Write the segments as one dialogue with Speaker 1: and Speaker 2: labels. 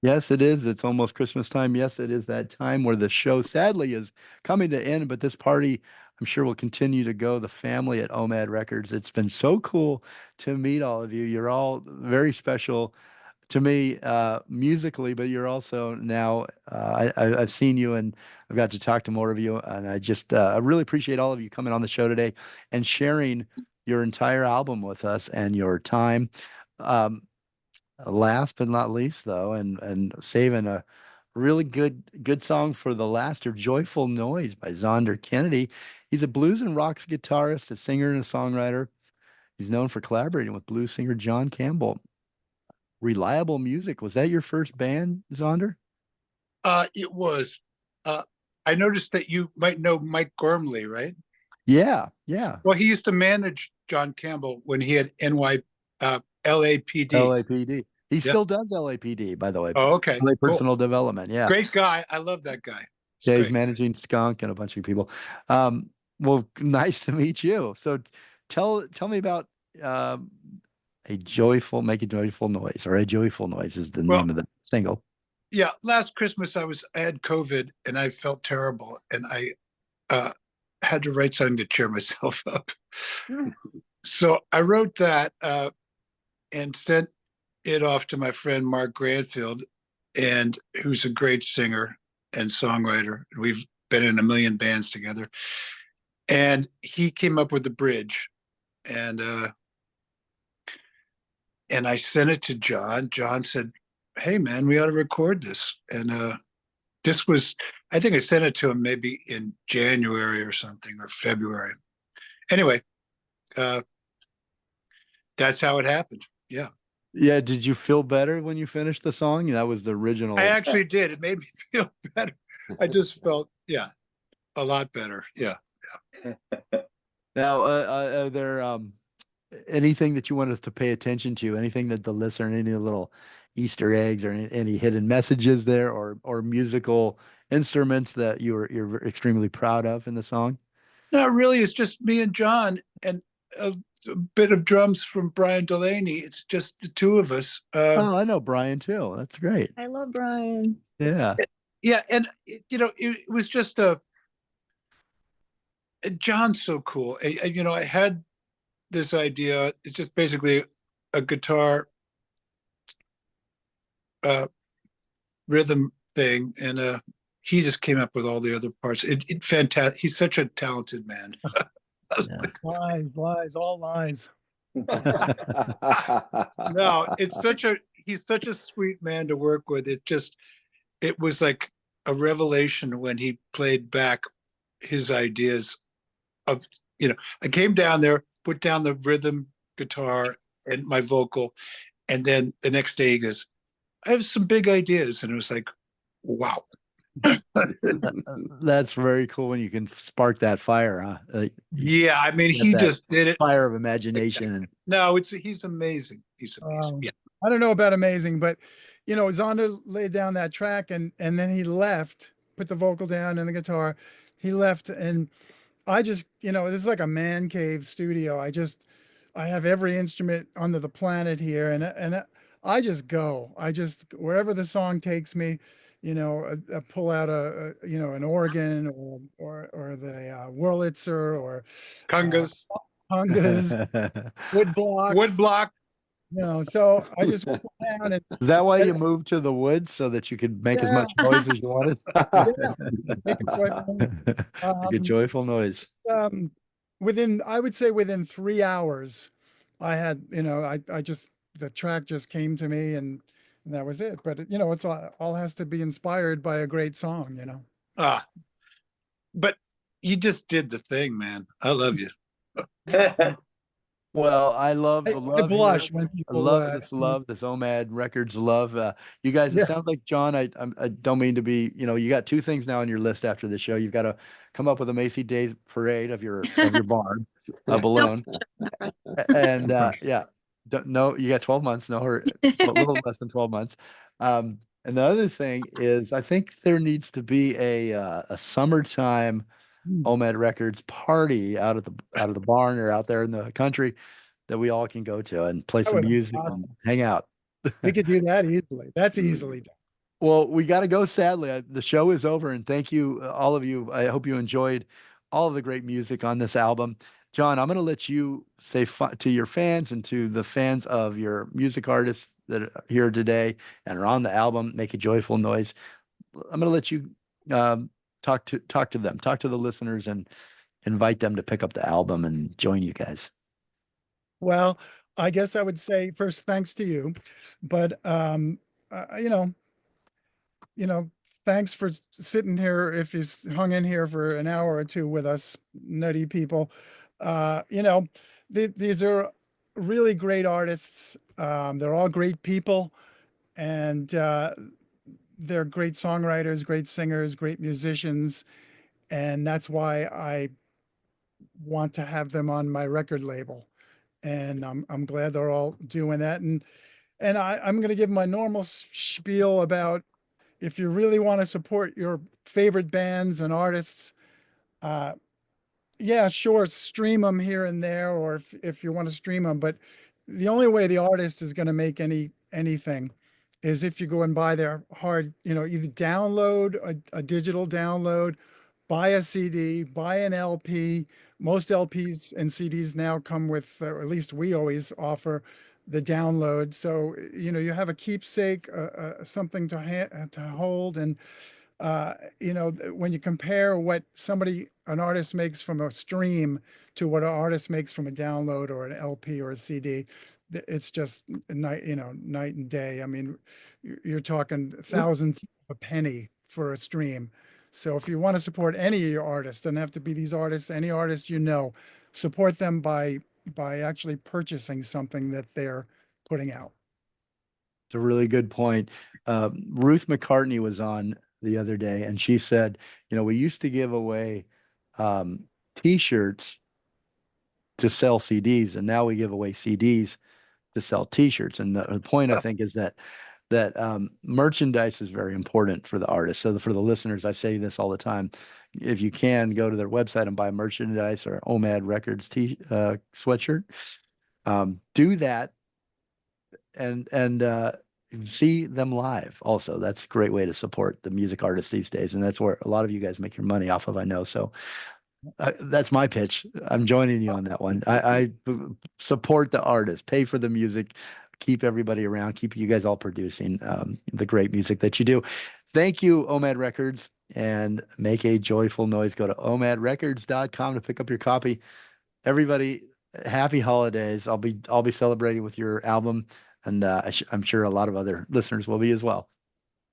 Speaker 1: Yes, it is. It's almost Christmas time. Yes, it is that time where the show sadly is coming to end, but this party, I'm sure, will continue to go. The family at Omad Records. It's been so cool to meet all of you. You're all very special to me musically, but you're also now, I've seen you and I've got to talk to more of you. And I really appreciate all of you coming on the show today and sharing your entire album with us and your time. Um, Last but not least, though, and saving a really good song for the last, or Joyful Noise by Zonder Kennedy. He's a blues and rocks guitarist, a singer, and a songwriter. He's known for collaborating with blues singer John Campbell. Reliable Music. Was that your first band, Zonder?
Speaker 2: It was. I noticed that you might know Mike Gormley, right?
Speaker 1: Yeah, yeah.
Speaker 2: Well, he used to manage John Campbell when he had LAPD.
Speaker 1: LAPD. He
Speaker 2: Yeah.
Speaker 1: still does LAPD, by the way.
Speaker 2: Oh, okay.
Speaker 1: LA
Speaker 2: Cool.
Speaker 1: Personal Development. Yeah.
Speaker 2: Great guy. I love that guy. It's
Speaker 1: Yeah, he's
Speaker 2: great.
Speaker 1: managing Skunk and a bunch of people. Well, nice to meet you. So tell me about um, Make a Joyful Noise, or A Joyful Noise is the
Speaker 2: Well,
Speaker 1: name of the single.
Speaker 2: yeah. Last Christmas, I had COVID and I felt terrible, and I uh, had to write something to cheer myself up. So I wrote that and sent it off to my friend Mark Granfield, and who's a great singer and songwriter. We've been in a million bands together, and he came up with the bridge, and I sent it to John. John said, "Hey man, we ought to record this." And this was, I think I sent it to him maybe in January or something, or February. Anyway, uh, that's how it happened. Yeah.
Speaker 1: Yeah, did you feel better when you finished the song? That was the
Speaker 2: I
Speaker 1: original.
Speaker 2: actually did. It made me feel better. I just felt, yeah, a lot better. Yeah.
Speaker 1: Now, are there anything that you want us to pay attention to? Anything that the listener, any little Easter eggs or any hidden messages there, or musical instruments that you're extremely proud of in the song?
Speaker 2: Not really. It's just me and John, and a bit of drums from Brian Delaney. It's just the two of us.
Speaker 1: Oh, I know Brian too. That's great.
Speaker 3: I love Brian.
Speaker 1: Yeah.
Speaker 2: Yeah, and it was just John's so cool. I had this idea. It's just basically a guitar uh, rhythm thing, and he just came up with all the other parts. It fantastic. He's such a talented man.
Speaker 1: Yeah.
Speaker 4: Lies, all lies.
Speaker 2: No, he's such a sweet man to work with. It was like a revelation when he played back his ideas of, I came down there, put down the rhythm guitar and my vocal, and then the next day he goes, I have some big ideas. And it was like, wow.
Speaker 1: That's very cool when you can spark that fire, huh?
Speaker 2: Yeah, I mean, he just did it.
Speaker 1: Fire of imagination.
Speaker 2: No, he's amazing. He's amazing. Yeah.
Speaker 4: I don't know about amazing, but Zonder laid down that track, and then he left, put the vocal down and the guitar. He left, and I just, this is like a man cave studio. I have every instrument under the planet here, and I just go. Wherever the song takes me, I pull out an organ or the Wurlitzer or
Speaker 2: Congas,
Speaker 4: wood block. So I just went down and.
Speaker 1: Is that why you moved to the woods, so that you could make as much noise as you wanted?
Speaker 4: Make a joyful noise.
Speaker 1: Make a joyful noise.
Speaker 4: I would say within 3 hours, I had, the track just came to me, and that was it. But it's all has to be inspired by a great song,
Speaker 2: But you just did the thing, man. I love you.
Speaker 1: Well, I blush
Speaker 4: when people
Speaker 1: this Omad Records love. You guys, it sounds like, John, I don't mean to be, you got two things now on your list after the show. You've got to come up with a Macy Day parade of your barn, a balloon. And yeah, no, you got 12 months, no, or a little less than 12 months. And the other thing is, I think there needs to be a summertime Omad Records party out of the barn or out there in the country that we all can go to and play some music and hang out.
Speaker 4: We could do that easily. That's easily done.
Speaker 1: Well, we got to go. Sadly, the show is over, and thank you, all of you. I hope you enjoyed all of the great music on this album. John, I'm going to let you say to your fans and to the fans of your music artists that are here today and are on the album, Make a Joyful Noise. I'm going to let you um, talk to them, talk to the listeners, and invite them to pick up the album and join you guys.
Speaker 4: Well, I guess I would say first, thanks to you, but you know, thanks for sitting here. If you hung in here for an hour or two with us, nutty people, you know, these are really great artists. They're all great people, and they're great songwriters, great singers, great musicians, and that's why I want to have them on my record label. And I'm glad they're all doing that. And I'm going to give my normal spiel about if you really want to support your favorite bands and artists, uh, yeah, sure, stream them here and there, or if you want to stream them. But the only way the artist is going to make anything is if you go and buy their hard, either download a digital download, buy a CD, buy an LP. Most LPs and CDs now come with, or at least we always offer the download. So, you have a keepsake, something to hold. And, when you compare what an artist makes from a stream to what an artist makes from a download or an LP or a CD, it's just night and day. I mean, you're talking thousands a penny for a stream. So if you want to support any of your artists, doesn't have to be these artists, any artist, support them by actually purchasing something that they're putting out.
Speaker 1: It's a really good point. Ruth McCartney was on the other day, and she said, we used to give away T-shirts to sell CDs, and now we give away CDs to sell T-shirts. And the point, I think, is that merchandise is very important for the artist. So for the listeners, I say this all the time: if you can, go to their website and buy merchandise or Omad Records sweatshirt. Do that, and see them live. Also, that's a great way to support the music artists these days, and that's where a lot of you guys make your money off of, I know. So that's my pitch. I'm joining you on that one. I support the artist, pay for the music, keep everybody around, keep you guys all producing the great music that you do. Thank you, Omad Records, and Make a Joyful Noise. Go to omadrecords.com to pick up your copy. Everybody, happy holidays. I'll be celebrating with your album, and I'm sure a lot of other listeners will be as well.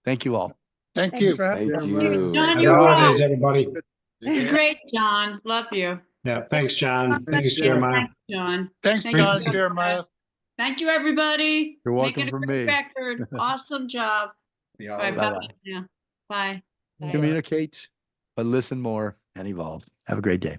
Speaker 1: Thank you all.
Speaker 2: Thank
Speaker 4: Thanks
Speaker 2: you.
Speaker 4: for having
Speaker 3: Thank
Speaker 4: me.
Speaker 3: you.
Speaker 5: John,
Speaker 3: Happy
Speaker 5: you rock.
Speaker 3: holidays, everybody.
Speaker 5: You're great, John. Love you.
Speaker 3: Yeah, thanks, John.
Speaker 2: Thanks,
Speaker 3: Thanks, Jeremiah.
Speaker 5: Thanks, John.
Speaker 2: Thanks,
Speaker 5: Thank
Speaker 2: John,
Speaker 5: you.
Speaker 2: Jeremiah.
Speaker 5: Thank you, everybody.
Speaker 1: You're welcome
Speaker 5: Making a
Speaker 1: from
Speaker 5: great
Speaker 1: me.
Speaker 5: record. Awesome job. Bye.
Speaker 1: Bye-bye.
Speaker 5: Yeah. Bye.
Speaker 1: Communicate, but listen more and evolve. Have a great day.